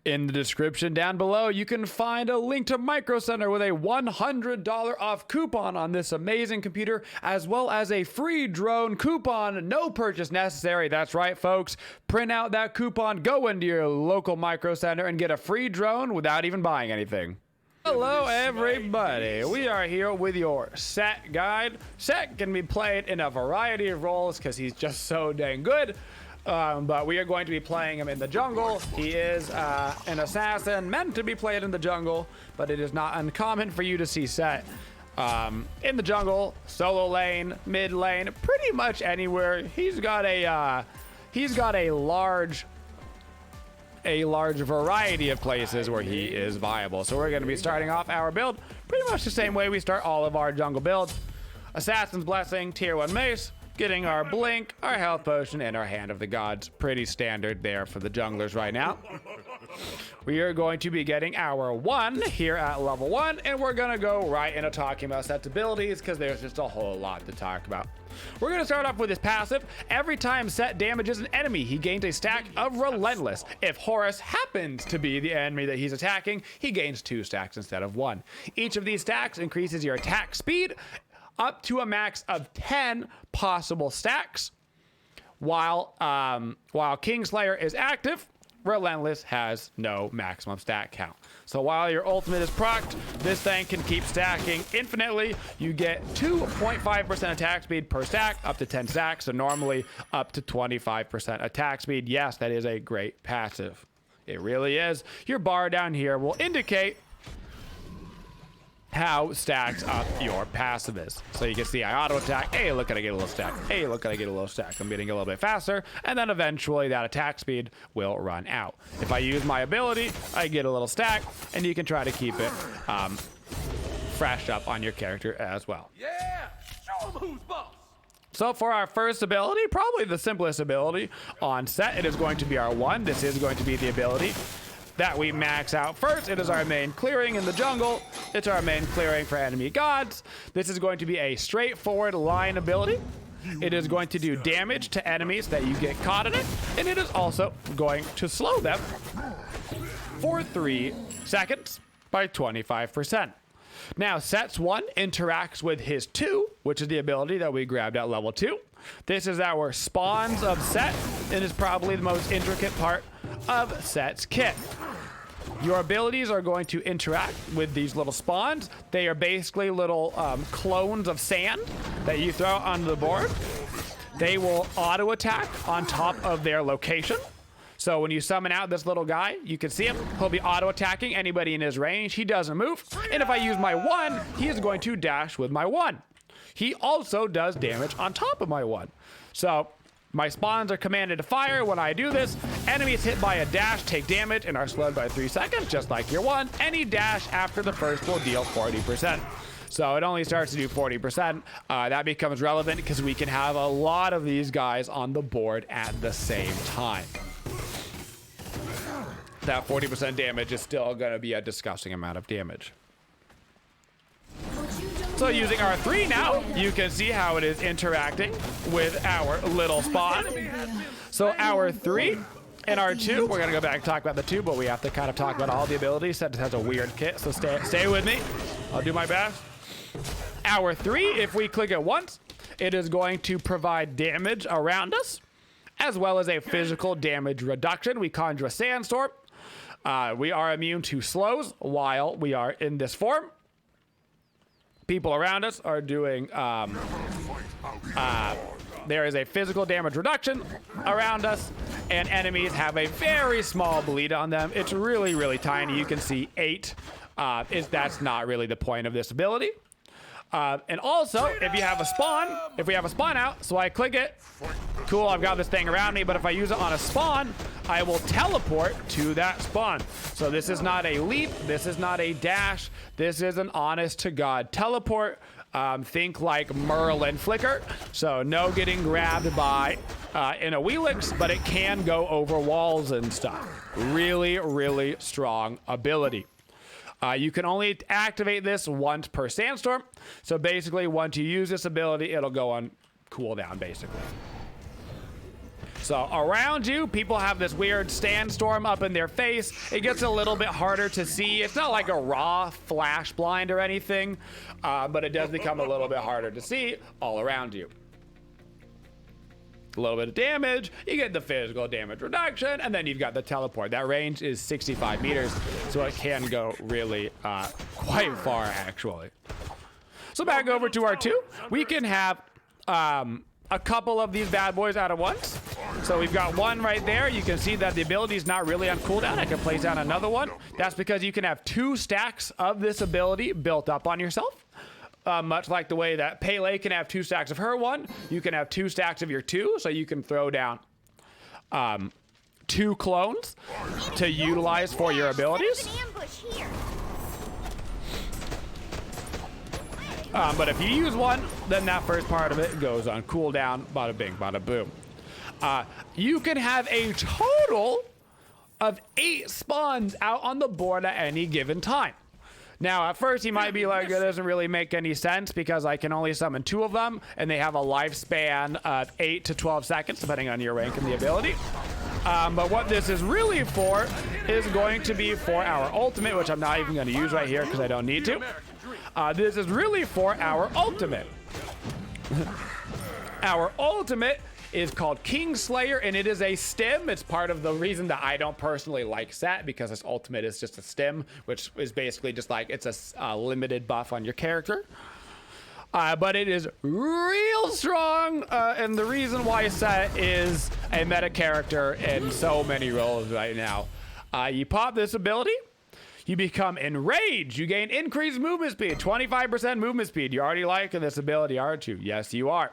In the description down below, you can find a link to Micro Center with a $100 off coupon on this amazing computer, as well as a free drone coupon, no purchase necessary. That's right, folks. Print out that coupon, go into your local Micro Center, and get a free drone without even buying anything. Hello, everybody. We are here with your Set guide. Set can be played in a variety of roles because he's just so dang good. But we are going to be playing him in the jungle. He is an assassin meant to be played in the jungle, but it is not uncommon for you to see Set in the jungle, solo lane, mid lane, pretty much anywhere. He's got a large variety of places where he is viable. So we're going to be starting off our build pretty much the same way we start all of our jungle builds. Assassin's Blessing, tier 1 mace. Getting our blink, our health potion, and our hand of the gods. Pretty standard there for the junglers right now. We are going to be getting our 1 here at level 1, and we're going to go right into talking about Set's abilities because there's just a whole lot to talk about. We're going to start off with his passive. Every time Set damages an enemy, he gains a stack of Relentless. If Horus happens to be the enemy that he's attacking, he gains 2 stacks instead of 1. Each of these stacks increases your attack speed up to a max of 10 possible stacks. While Kingslayer is active, Relentless has no maximum stack count. So while your ultimate is procced, this thing can keep stacking infinitely. You get 2.5% attack speed per stack, up to 10 stacks, so normally up to 25% attack speed. Yes, that is a great passive. It really is. Your bar down here will indicate how stacks up your passive is. So you can see I auto attack. Hey, look at I get a little stack. Hey, look at I get a little stack. I'm getting a little bit faster, and then eventually that attack speed will run out. If I use my ability, I get a little stack, and you can try to keep it fresh up on your character as well. Yeah, show 'em who's boss. So for our first ability, probably the simplest ability on Set, it is going to be our 1. This is going to be the ability that we max out first. It is our main clearing in the jungle. It's our main clearing for enemy gods. This is going to be a straightforward line ability. It is going to do damage to enemies that you get caught in it, and it is also going to slow them for 3 seconds by 25%. Now, Set's 1 interacts with his 2, which is the ability that we grabbed at level 2. This is our spawns of Set, and is probably the most intricate part of Set's kit. Your abilities are going to interact with these little spawns. They are basically little clones of sand that you throw onto the board. They will auto attack on top of their location. So when you summon out this little guy, you can see him. He'll be auto attacking anybody in his range. He doesn't move. And if I use my 1, he is going to dash with my 1. He also does damage on top of my 1. So my spawns are commanded to fire when I do this. Enemies hit by a dash take damage and are slowed by 3 seconds, just like your 1. Any dash after the first will deal 40%. So it only starts to do 40%. That becomes relevant because we can have a lot of these guys on the board at the same time. That 40% damage is still going to be a disgusting amount of damage. So using our 3 now, you can see how it is interacting with our little spawn. So our 3 and our 2, we're going to go back and talk about the 2, but we have to kind of talk about all the abilities. Set has a weird kit, so stay with me. I'll do my best. Our 3, if we click it once, it is going to provide damage around us, as well as a physical damage reduction. We conjure a sandstorm. We are immune to slows while we are in this form. People around us are doing, there is a physical damage reduction around us, and enemies have a very small bleed on them. It's really, really tiny. You can see 8. That's not really the point of this ability. And also, if we have a spawn out, so I click it, cool, I've got this thing around me, but if I use it on a spawn, I will teleport to that spawn. So this is not a leap, this is not a dash, this is an honest to God teleport. Think like Merlin flicker, so no getting grabbed by in a Wheelix, but it can go over walls and stuff. Really, really strong ability. You can only activate this once per sandstorm. So basically, once you use this ability, it'll go on cooldown, basically. So around you, people have this weird sandstorm up in their face. It gets a little bit harder to see. It's not like a raw flash blind or anything, but it does become a little bit harder to see all around you. A little bit of damage, you get the physical damage reduction, and then you've got the teleport. That range is 65 meters, so it can go really quite far, actually. So back over to our 2, we can have a couple of these bad boys out at once. So we've got one right there. You can see that the ability is not really on cooldown. I can place down another one. That's because you can have 2 stacks of this ability built up on yourself. Much like the way that Pele can have 2 stacks of her one, you can have 2 stacks of your 2, so you can throw down 2 clones to utilize for your abilities. But if you use one, then that first part of it goes on cooldown. Bada bing, bada boom. You can have a total of 8 spawns out on the board at any given time. Now, at first, you might be like, it doesn't really make any sense because I can only summon 2 of them, and they have a lifespan of 8 to 12 seconds, depending on your rank and the ability. But what this is really for is going to be for our ultimate, which I'm not even going to use right here because I don't need to. This is really for our ultimate. Our ultimate is called Kingslayer, and it is a stim. It's part of the reason that I don't personally like Set, because this ultimate is just a stim, which is basically just like it's a limited buff on your character. But it is real strong, and the reason why Set is a meta character in so many roles right now. You pop this ability, you become enraged. You gain increased movement speed, 25% movement speed. You're already liking this ability, aren't you? Yes, you are.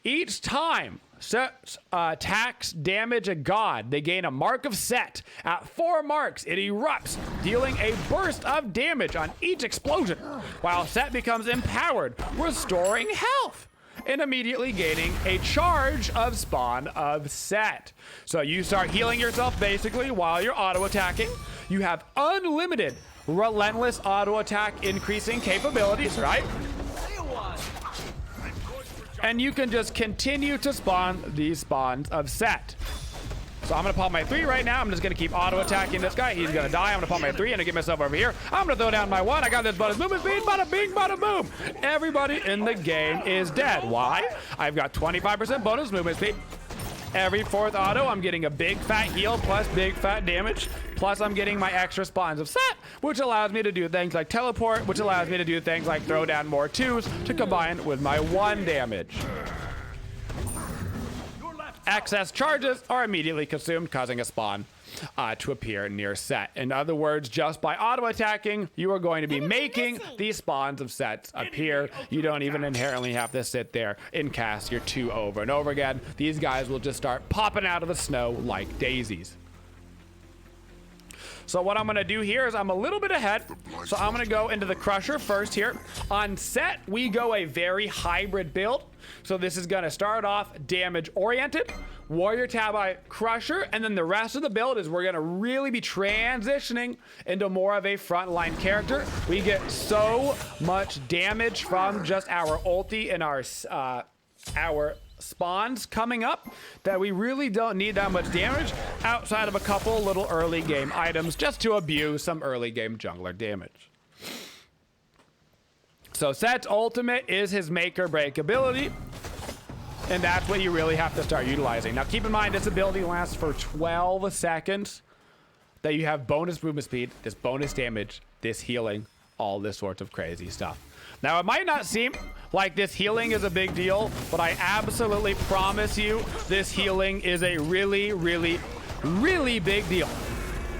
Each time Set attacks damage a god, they gain a mark of Set. At 4 marks, it erupts, dealing a burst of damage on each explosion, while Set becomes empowered, restoring health, and immediately gaining a charge of spawn of Set. So you start healing yourself basically while you're auto attacking. You have unlimited relentless auto attack increasing capabilities, right? And you can just continue to spawn these spawns of Set. So I'm gonna pop my 3 right now. I'm just gonna keep auto attacking this guy. He's gonna die. I'm gonna pop my 3 and get myself over here. I'm gonna throw down my 1. I got this bonus movement speed. Bada bing, bada boom. Everybody in the game is dead. Why? I've got 25% bonus movement speed. Every 4th auto, I'm getting a big fat heal plus big fat damage. Plus, I'm getting my extra spawns of Set, which allows me to do things like teleport, which allows me to do things like throw down more 2s to combine with my 1 damage. Excess charges are immediately consumed, causing a spawn to appear near Set. In other words, just by auto attacking, you are going to be making these spawns of Sets appear. You don't even inherently have to sit there and cast your 2 over and over again. These guys will just start popping out of the snow like daisies. So what I'm gonna do here is I'm a little bit ahead. So I'm gonna go into the Crusher first here. On Set, we go a very hybrid build. So this is gonna start off damage oriented, Warrior Tabi Crusher, and then the rest of the build is we're gonna really be transitioning into more of a frontline character. We get so much damage from just our ulti and our spawns coming up that we really don't need that much damage outside of a couple little early game items just to abuse some early game jungler damage. So Set's ultimate is his make or break ability, and that's what you really have to start utilizing. Now keep in mind this ability lasts for 12 seconds, that you have bonus movement speed, this bonus damage, this healing, all this sorts of crazy stuff. Now, it might not seem like this healing is a big deal, but I absolutely promise you this healing is a really, really, really big deal.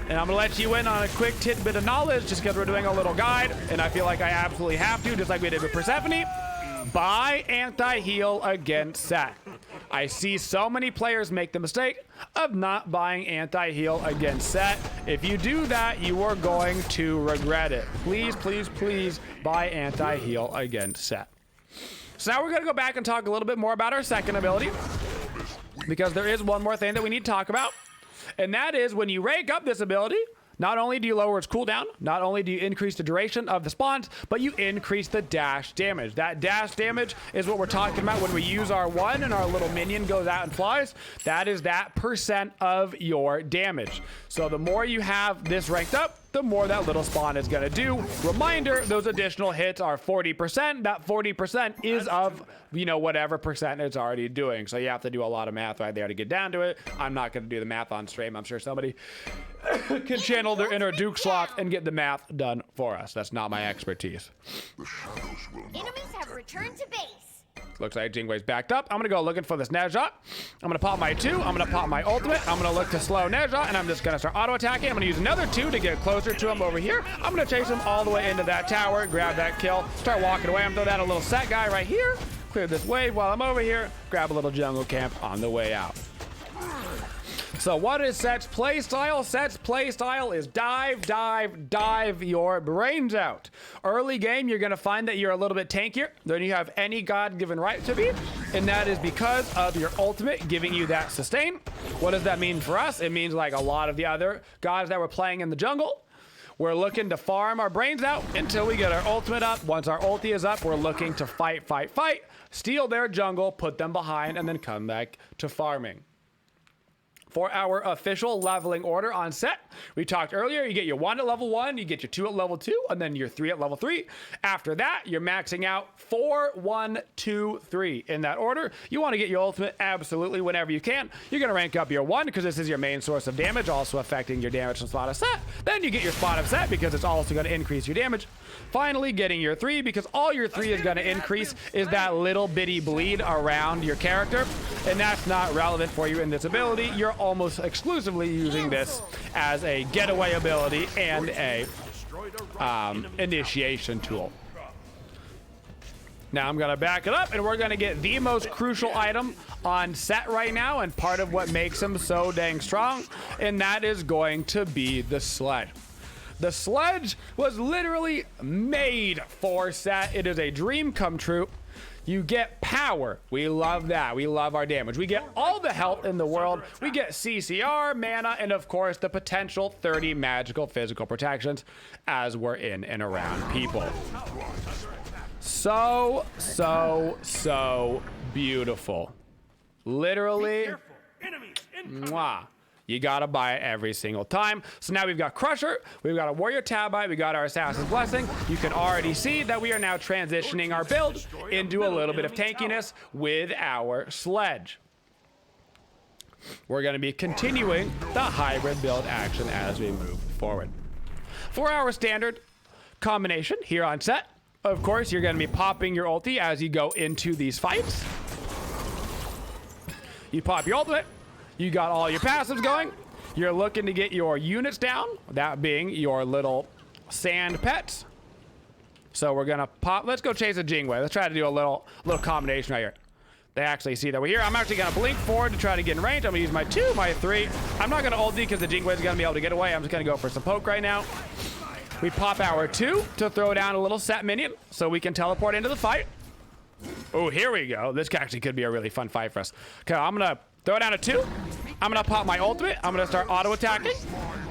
And I'm gonna let you in on a quick tidbit of knowledge just because we're doing a little guide, and I feel like I absolutely have to, just like we did with Persephone. Buy anti-heal against Set. I see so many players make the mistake of not buying anti-heal against Set. If you do that, you are going to regret it. Please, please, please buy anti-heal against Set. So now we're gonna go back and talk a little bit more about our second ability, because there is one more thing that we need to talk about. And that is when you rank up this ability, Not only do you lower its cooldown, not only do you increase the duration of the spawns, but you increase the dash damage. That dash damage is what we're talking about when we use our one and our little minion goes out and flies. That is that percent of your damage. So the more you have this ranked up, the more that little spawn is gonna do. Reminder, those additional hits are 40%. That 40% is of, you know, whatever percent it's already doing. So you have to do a lot of math right there to get down to it. I'm not gonna do the math on stream. I'm sure somebody can channel their inner Duke slot and get the math done for us. That's not my expertise. Enemies have returned to base. Looks like Jingwei's backed up. I'm gonna go looking for this Nezha. I'm gonna pop my 2. I'm gonna pop my ultimate. I'm gonna look to slow Nezha, and I'm just gonna start auto attacking. I'm gonna use another 2 to get closer to him over here. I'm gonna chase him all the way into that tower, grab that kill, start walking away. I'm gonna throw down a little set guy right here, clear this wave while I'm over here, grab a little jungle camp on the way out. So what is Set's play style? Set's play style is dive, dive, dive your brains out. Early game, you're gonna find that you're a little bit tankier than you have any God-given right to be, and that is because of your ultimate giving you that sustain. What does that mean for us? It means like a lot of the other gods that were playing in the jungle, we're looking to farm our brains out until we get our ultimate up. Once our ulti is up, we're looking to fight, fight, fight, steal their jungle, put them behind, and then come back to farming. For our official leveling order on Set, we talked earlier, you get your 1 at level 1, you get your 2 at level 2, and then your 3 at level 3. After that, you're maxing out 4, 1, 2, 3 in that order. You want to get your ultimate absolutely whenever you can. You're going to rank up your 1 because this is your main source of damage, also affecting your damage from spot of Set. Then you get your spot of Set because it's also going to increase your damage. Finally, getting your 3 because all your 3 is going to increase is that little bitty bleed around your character, and that's not relevant for you in this ability. You're almost exclusively using this as a getaway ability and a initiation tool. Now I'm gonna back it up and we're gonna get the most crucial item on Set right now, and part of what makes him so dang strong, and that is going to be the sled. The sledge was literally made for Set. It is a dream come true. You get power. We love that. We love our damage. We get all the health in the world. We get CCR, mana, and of course the potential 30 magical physical protections as we're in and around people. So, so, so beautiful. Literally, mwah. You gotta buy it every single time. So now we've got Crusher, we've got a Warrior Tabite, we got our Assassin's Blessing. You can already see that we are now transitioning our build into a little bit of tankiness with our Sledge. We're gonna be continuing the hybrid build action as we move forward. For our standard combination here on Set, of course, you're gonna be popping your ulti as you go into these fights. You pop your ultimate. You got all your passives going. You're looking to get your units down, that being your little sand pets. So we're gonna pop, let's go chase a Jingwei. Let's try to do a little combination right here. They actually see that we're here. I'm actually gonna blink forward to try to get in range. I'm gonna use my 2, my 3. I'm not gonna ulti because the Jingwei is gonna be able to get away. I'm just gonna go for some poke right now. We pop our 2 to throw down a little Set minion so we can teleport into the fight. Oh, here we go. This actually could be a really fun fight for us. Okay, I'm gonna throw down a 2. I'm gonna pop my ultimate. I'm gonna start auto attacking.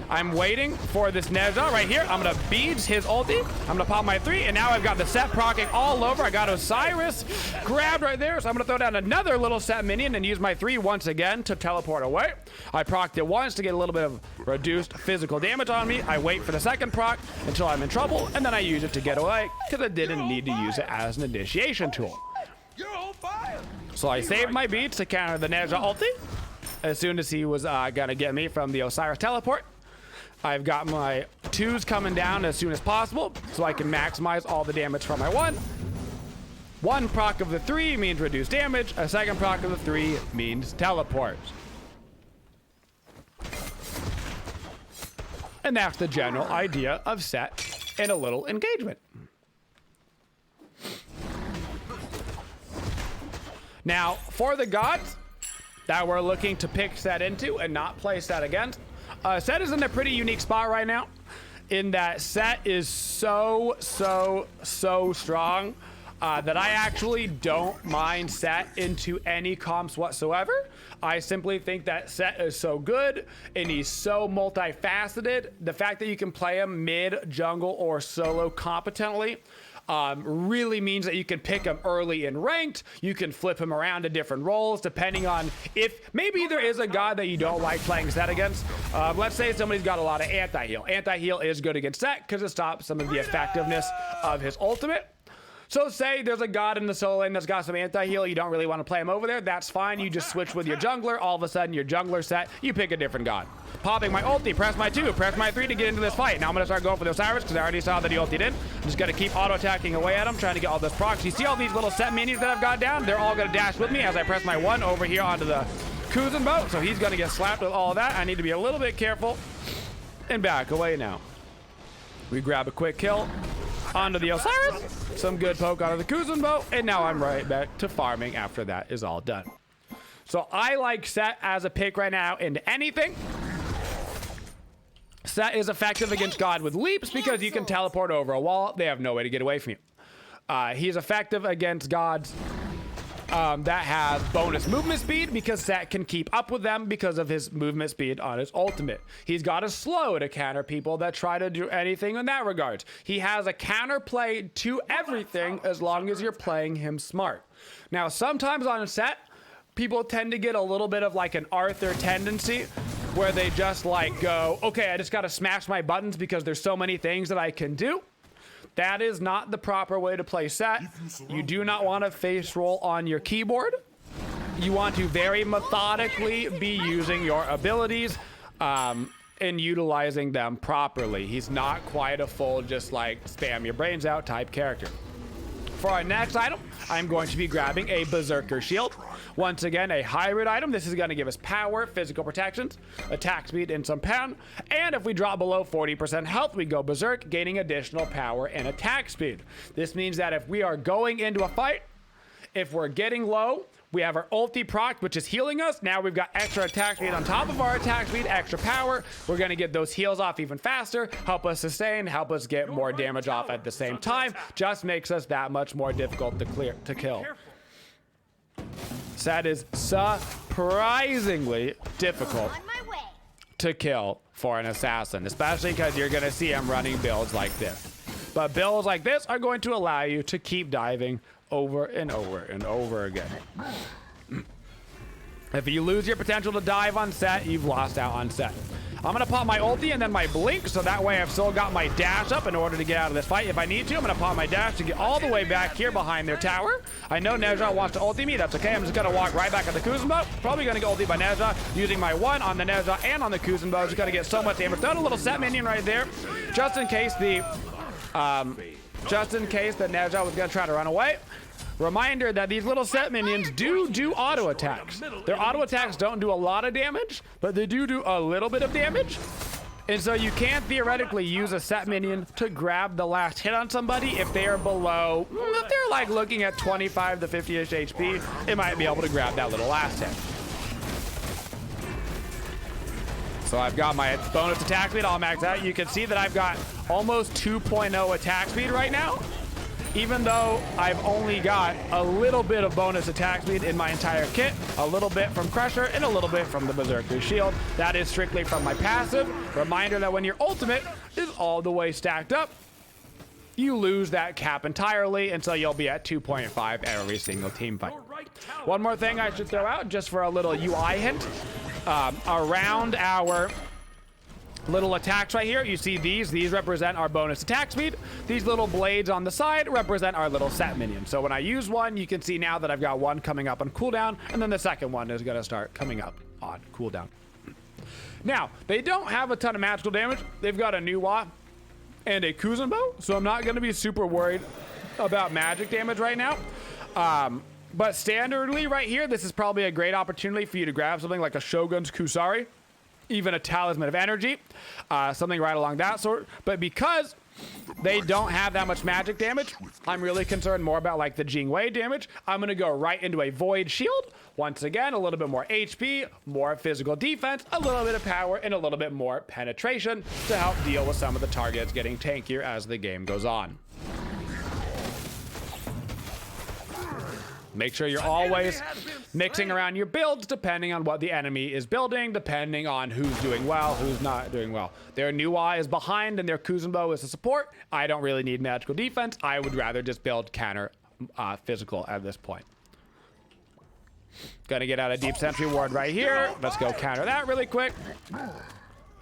I'm waiting for this Nezha right here. I'm gonna beads his ulti. I'm gonna pop my 3, and now I've got the Set proccing all over. I got Osiris grabbed right there, so I'm gonna throw down another little Set minion and use my 3 once again to teleport away. I procced it once to get a little bit of reduced physical damage on me. I wait for the second proc until I'm in trouble, and then I use it to get away because I didn't need to use it as an initiation tool. So I saved my beats to counter the Nezha ulti as soon as he was gonna get me from the Osiris teleport. I've got my 2s coming down as soon as possible so I can maximize all the damage from my 1. 1 proc of the 3 means reduced damage. A second proc of the 3 means teleport. And that's the general idea of Set and a little engagement. Now, for the gods that we're looking to pick Set into and not play Set against, Set is in a pretty unique spot right now in that Set is so strong that I actually don't mind Set into any comps whatsoever. I simply think that Set is so good and he's so multifaceted. The fact that you can play him mid, jungle, or solo competently really means that you can pick him early in ranked. You can flip him around to different roles depending on if maybe there is a god that you don't like playing Set against. Let's say somebody's got a lot of anti-heal. Anti-heal is good against Set because it stops some of the effectiveness of his ultimate. So say there's a god in the solo lane that's got some anti-heal, you don't really want to play him over there, that's fine. You just switch with your jungler, all of a sudden your jungler Set, you pick a different god. Popping my ulti, press my 2, press my 3 to get into this fight. Now I'm gonna start going for the Osiris because I already saw that he ultied in. I'm just gonna keep auto-attacking away at him, trying to get all this procs. You see all these little Set minions that I've got down? They're all gonna dash with me as I press my 1 over here onto the Kuzan boat, so he's gonna get slapped with all of that. I need to be a little bit careful and back away now. We grab a quick kill onto the Osiris, some good poke onto the Kuzan boat, and now I'm right back to farming after that is all done. So I like Set as a pick right now into anything. Set is effective against God with leaps because you can teleport over a wall. They have no way to get away from you. He's effective against gods that have bonus movement speed because Set can keep up with them because of his movement speed on his ultimate. He's got a slow to counter people that try to do anything in that regard. He has a counter play to everything as long as you're playing him smart. Now, sometimes on Set, people tend to get a little bit of like an Arthur tendency where they just like go, okay, I just got to smash my buttons because there's so many things that I can do. That is not the proper way to play Set. You do not want to face roll on your keyboard. You want to very methodically be using your abilities and utilizing them properly. He's not quite a full just like spam your brains out type character. For our next item, I'm going to be grabbing a Berserker Shield. Once again, a hybrid item. This is going to give us power, physical protections, attack speed, and some pound. And if we drop below 40% health, we go Berserk, gaining additional power and attack speed. This means that if we are going into a fight, if we're getting low, we have our ulti proc, which is healing us. Now we've got extra attack speed on top of our attack speed, extra power. We're going to get those heals off even faster, help us sustain, help us get more damage off at the same time. Just makes us that much more difficult to kill. Set is surprisingly difficult to kill for an assassin, especially because you're going to see him running builds like this. But builds like this are going to allow you to keep diving over and over and over again. If you lose your potential to dive on Set, you've lost out on Set. I'm going to pop my ulti and then my blink, so that way I've still got my dash up in order to get out of this fight. If I need to, I'm going to pop my dash to get all the way back here behind their tower. I know Nezha wants to ulti me. That's okay. I'm just going to walk right back at the Kuzan boat. Probably going to get ulti by Nezha, using my 1 on the Nezha and on the Kuzan boat. Just going to get so much damage. Done a little Set minion right there, just in case the Nezha was going to try to run away. Reminder that these little Set minions do auto attacks. Their auto attacks don't do a lot of damage, but they do a little bit of damage. And so you can theoretically use a Set minion to grab the last hit on somebody if they are below, if they're like looking at 25 to 50-ish HP, it might be able to grab that little last hit. So I've got my bonus attack speed all maxed out. You can see that I've got almost 2.0 attack speed right now, even though I've only got a little bit of bonus attack speed in my entire kit, a little bit from Crusher, and a little bit from the Berserker Shield. That is strictly from my passive. Reminder that when your ultimate is all the way stacked up, you lose that cap entirely, and so you'll be at 2.5 every single team fight. One more thing I should throw out, just for a little UI hint, around our little attacks right here, you see these represent our bonus attack speed. These little blades on the side represent our little Set minion. So when I use one, you can see now that I've got one coming up on cooldown, and then the second one is going to start coming up on cooldown. Now, they don't have a ton of magical damage. They've got a Nuwa and a Kuzan bow, so I'm not going to be super worried about magic damage right now. But standardly right here, this is probably a great opportunity for you to grab something like a Shogun's Kusari, even a Talisman of Energy, something right along that sort. But because they don't have that much magic damage, I'm really concerned more about like the Jingwei damage. I'm going to go right into a Void Shield. Once again, a little bit more HP, more physical defense, a little bit of power, and a little bit more penetration to help deal with some of the targets getting tankier as the game goes on. Make sure you're always mixing around your builds depending on what the enemy is building, depending on who's doing well, who's not doing well. Their Nuwa is behind and their Kuzenbo is a support. I don't really need magical defense. I would rather just build counter physical at this point. Gonna get out a deep sentry ward right here. Let's go counter that really quick.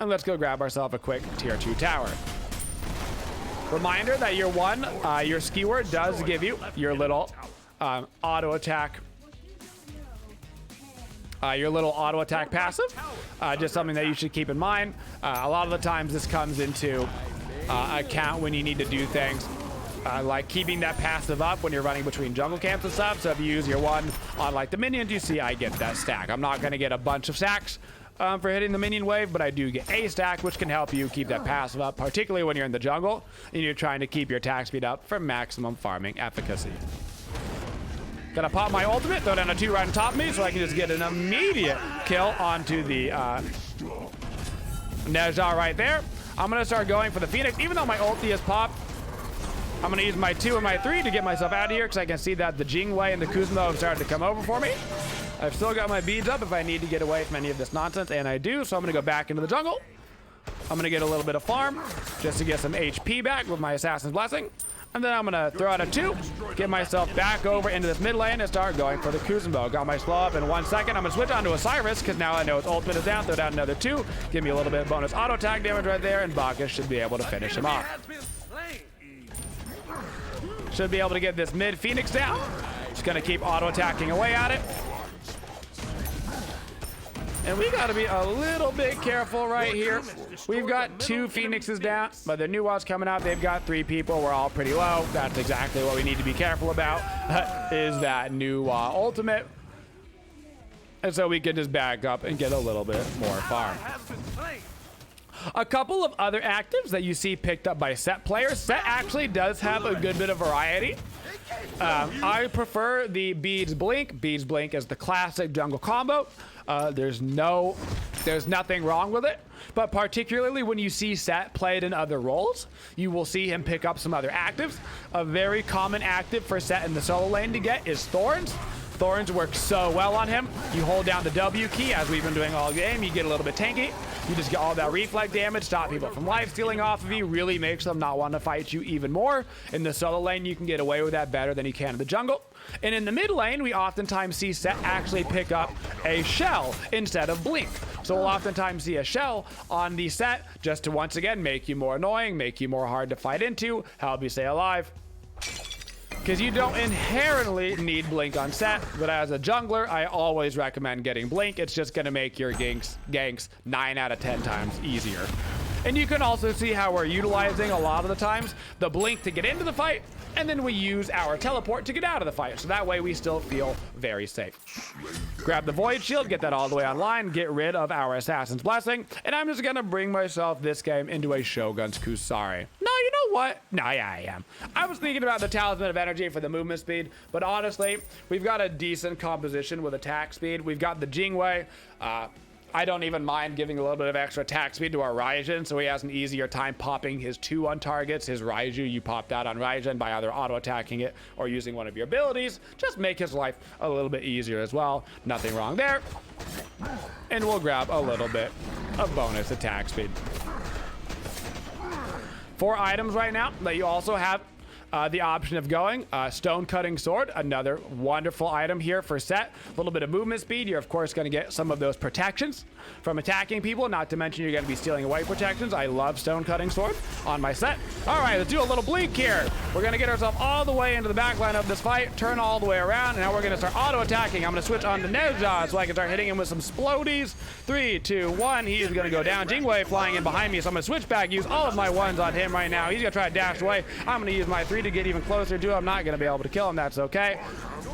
And let's go grab ourselves a quick tier 2 tower. Reminder that your skewer does give you your little auto attack. Your little auto attack passive. Just something that you should keep in mind. A lot of the times this comes into account when you need to do things like keeping that passive up when you're running between jungle camps and stuff. So if you use your one on like the minions, you see I get that stack. I'm not going to get a bunch of stacks for hitting the minion wave, but I do get a stack, which can help you keep that passive up, particularly when you're in the jungle and you're trying to keep your attack speed up for maximum farming efficacy. Gonna pop my ultimate, throw down a 2 right on top of me so I can just get an immediate kill onto the Nezha right there. I'm gonna start going for the Phoenix. Even though my ulti is popped, I'm gonna use my 2 and my 3 to get myself out of here because I can see that the Jingwei and the Kuzenbo have started to come over for me. I've still got my beads up if I need to get away from any of this nonsense, and I do, so I'm gonna go back into the jungle. I'm gonna get a little bit of farm just to get some HP back with my Assassin's Blessing. And then I'm gonna throw out a 2, get myself back over into this mid lane and start going for the Kuzenbo. Got my slow up in 1 second. I'm gonna switch onto Osiris because now I know its ultimate is down. Throw down another 2, give me a little bit of bonus auto attack damage right there, and Bacchus should be able to finish him off. Should be able to get this mid Phoenix down. Just gonna keep auto attacking away at it. And we gotta be a little bit careful right here. We've got 2 Phoenixes down, but the Nuwa's coming out. They've got 3 people. We're all pretty low. That's exactly what we need to be careful about, is that Nuwa ultimate. And so we can just back up and get a little bit more farm. A couple of other actives that you see picked up by Set players. Set actually does have a good bit of variety. I prefer the Beads Blink. Beads Blink is the classic jungle combo. There's nothing wrong with it, but particularly when you see Set played in other roles, you will see him pick up some other actives. A very common active for Set in the solo lane to get is Thorns. Thorns work so well on him. You hold down the W key, as we've been doing all game, you get a little bit tanky. You just get all that reflect damage, stop people from life stealing off of you, really makes them not want to fight you even more. In the solo lane, you can get away with that better than you can in the jungle. And in the mid lane, we oftentimes see Set actually pick up a shell instead of Blink. So we'll oftentimes see a shell on the Set just to once again make you more annoying, make you more hard to fight into, help you stay alive. Because you don't inherently need Blink on Set, but as a jungler, I always recommend getting Blink. It's just going to make your ganks 9 out of 10 times easier. And you can also see how we're utilizing a lot of the times the Blink to get into the fight, and then we use our teleport to get out of the fight. So that way we still feel very safe. Grab the Void Shield, get that all the way online, get rid of our Assassin's Blessing, and I'm just gonna bring myself this game into a Shogun's Kusari. No, you know what? No, yeah, I am. I was thinking about the Talisman of Energy for the movement speed, but honestly, we've got a decent composition with attack speed. We've got the Jingwei. I don't even mind giving a little bit of extra attack speed to our Raijin, so he has an easier time popping his 2 on targets. His Raiju, you pop that on Raijin by either auto-attacking it or using one of your abilities. Just make his life a little bit easier as well. Nothing wrong there. And we'll grab a little bit of bonus attack speed. 4 items right now that you also have the option of going. Stone Cutting Sword, another wonderful item here for Set. A little bit of movement speed. You're, of course, going to get some of those protections from attacking people, not to mention you're going to be stealing away protections. I love Stone Cutting Sword on my Set. All right, let's do a little Blink here. We're going to get ourselves all the way into the back line of this fight, turn all the way around, and now we're going to start auto-attacking. I'm going to switch on to Nezha so I can start hitting him with some Splodies. 3, 2, 1. He is going to go down. Jingwei flying in behind me, so I'm going to switch back, use all of my 1s on him right now. He's going to try to dash away. I'm going to use my 3 to get even closer to him. I'm not going to be able to kill him. That's okay.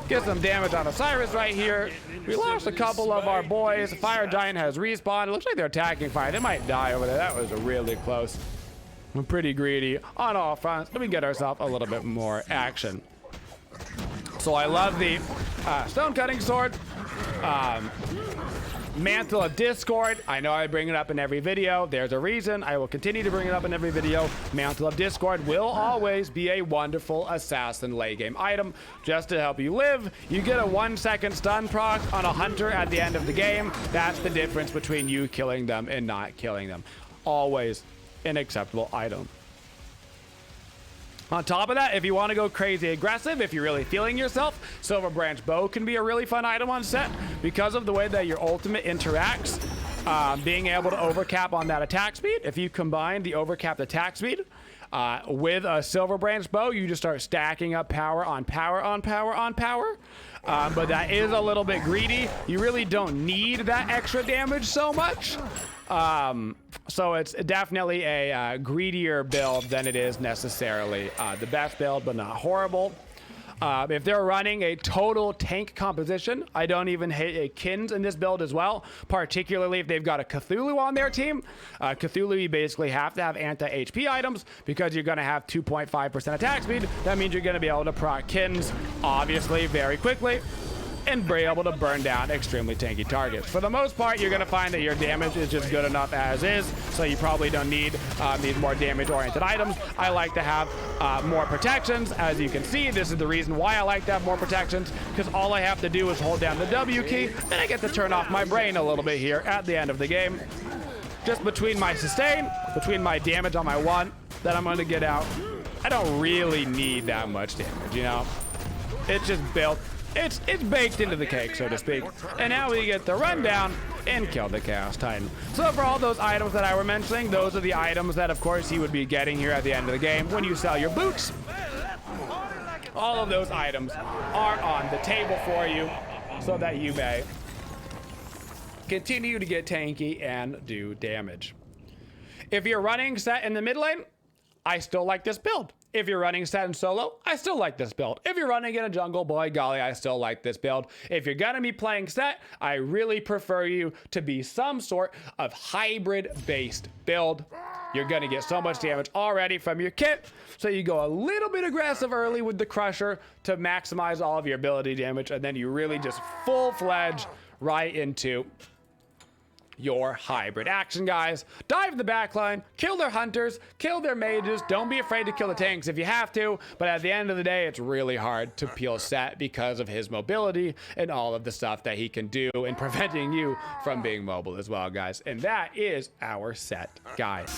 Get some damage on Osiris right here. We lost a couple of our boys. The Fire Giant has respawned. It looks like they're attacking fire. They might die over there. That was really close. We're pretty greedy on all fronts. Let me get ourselves a little bit more action. So I love the Stone Cutting Sword. Mantle of Discord. I know I bring it up in every video. There's a reason. I will continue to bring it up in every video. Mantle of Discord will always be a wonderful assassin late game item just to help you live. You get a 1-second stun proc on a hunter at the end of the game. That's the difference between you killing them and not killing them. Always an acceptable item. On top of that, if you want to go crazy aggressive, if you're really feeling yourself, Silver Branch Bow can be a really fun item on set because of the way that your ultimate interacts. Being able to overcap on that attack speed. If you combine the overcapped attack speed with a Silver Branch Bow, you just start stacking up power on power on power on power. But that is a little bit greedy. You really don't need that extra damage so much. So it's definitely a greedier build than it is necessarily the best build, but not horrible. If they're running a total tank composition, I don't even hate a Kins in this build as well, particularly if they've got a Cthulhu on their team. Cthulhu, you basically have to have anti-HP items because you're going to have 2.5% attack speed. That means you're going to be able to proc Kins, obviously, very quickly, and be able to burn down extremely tanky targets. For the most part, you're going to find that your damage is just good enough as is, so you probably don't need these more damage-oriented items. I like to have more protections. As you can see, this is the reason why I like to have more protections, because all I have to do is hold down the W key, and I get to turn off my brain a little bit here at the end of the game. Just between my sustain, between my damage on my one that I'm going to get out, I don't really need that much damage, you know? It's just built. It's baked into the cake, so to speak. And now we get the rundown and kill the Chaos Titan. So for all those items that I were mentioning, those are the items that, of course, you would be getting here at the end of the game when you sell your boots. All of those items are on the table for you so that you may continue to get tanky and do damage. If you're running set in the mid lane, I still like this build. If you're running set and solo, I still like this build. If you're running in a jungle, boy golly, I still like this build. If you're gonna be playing set, I really prefer you to be some sort of hybrid-based build. You're gonna get so much damage already from your kit, so you go a little bit aggressive early with the Crusher to maximize all of your ability damage, and then you really just full-fledged right into your hybrid action, guys. Dive the backline, kill their hunters, kill their mages. Don't be afraid to kill the tanks if you have to, but at the end of the day, it's really hard to peel set because of his mobility and all of the stuff that he can do in preventing you from being mobile as well, guys. And that is our set guide.